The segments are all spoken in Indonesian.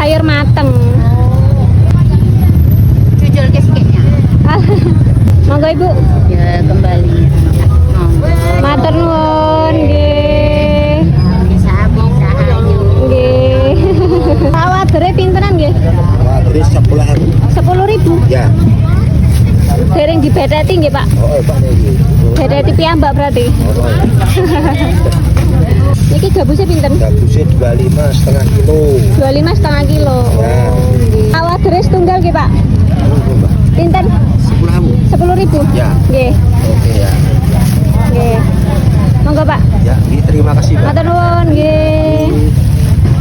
sayur mateng. Jujur kayaknya. Monggo Ibu. Ya kembali. Matur nuwun nggih. Bisa ayo. Nggih. Awadere pintenan nggih? Awadere 10.000. 10.000. Ya. Dereng dibedeti nggih, Pak. Oh, Pak niki. Bedeti piyambak berarti. Niki gabusnya pinten? Gabusnya 25,5 kilo. 25,5 kilo. Ya. Awadere setunggal nggih, Pak. Pinten? 10.000. 10.000. Ya. Nggih. Oke ya. Nggih. Monggo, Pak. Ya, terima kasih, Pak. Matur nuwun nggih.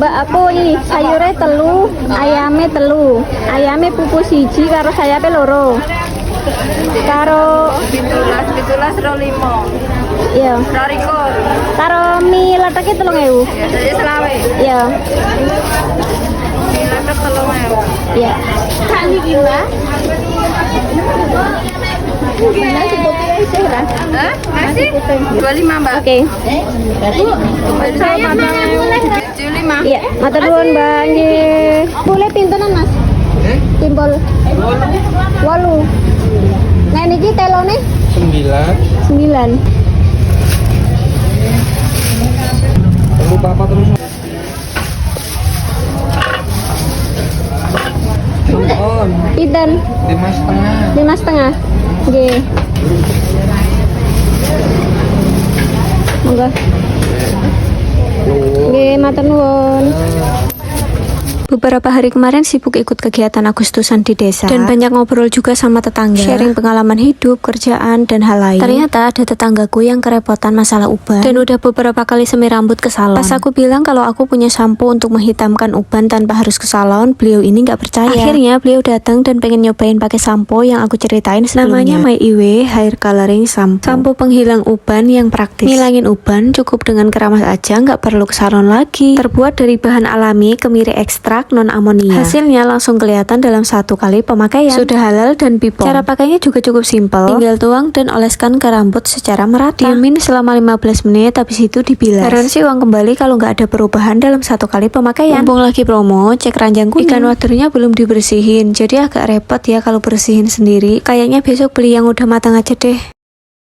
Mbak, aku ini sayure telu, ayame telu. Ayame pupu siji karo sayape loro. Karo 17 5. iya. Rarikur. Karo mie leteke 3.000. Ya jadi selawe. Iya. Letek 3.000. Iya. Kan iki, Mbak. Gimana sih kopi sih, Ras? Hah? Masih? 25 Mbak. Oke. Saya 75. Iya, matur nuwun, Mbak. Nggih. Boleh pintenan, Mas? Timbol 8. Nah niki telone 9. Tunggu Bapak terus. On. Pinten? 5,5. 5,5. Nggih. Monggo. Nggih, matur nuwun. Beberapa hari kemarin sibuk ikut kegiatan Agustusan di desa dan banyak ngobrol juga sama tetangga, sharing pengalaman hidup, kerjaan, dan hal lain. Ternyata ada tetanggaku yang kerepotan masalah uban dan udah beberapa kali semir rambut ke salon. Pas aku bilang kalau aku punya sampo untuk menghitamkan uban tanpa harus ke salon, beliau ini nggak percaya. Akhirnya beliau datang dan pengen nyobain pakai sampo yang aku ceritain sebelumnya. Namanya My Iwe Hair Coloring Shampoo. Sampo penghilang uban yang praktis. Ngilangin uban cukup dengan keramas aja, nggak perlu ke salon lagi. Terbuat dari bahan alami kemiri ekstrak non amonia. Hasilnya langsung kelihatan dalam 1 kali pemakaian. Sudah halal dan bipom. Cara pakainya juga cukup simpel. Tinggal tuang dan oleskan ke rambut secara merata. Diamin selama 15 menit, habis itu dibilas. Garansi uang kembali kalau nggak ada perubahan dalam 1 kali pemakaian. Mumpung lagi promo, cek ranjang kuning. Ikan waternya belum dibersihin, jadi agak repot ya kalau bersihin sendiri. Kayaknya besok beli yang udah matang aja deh.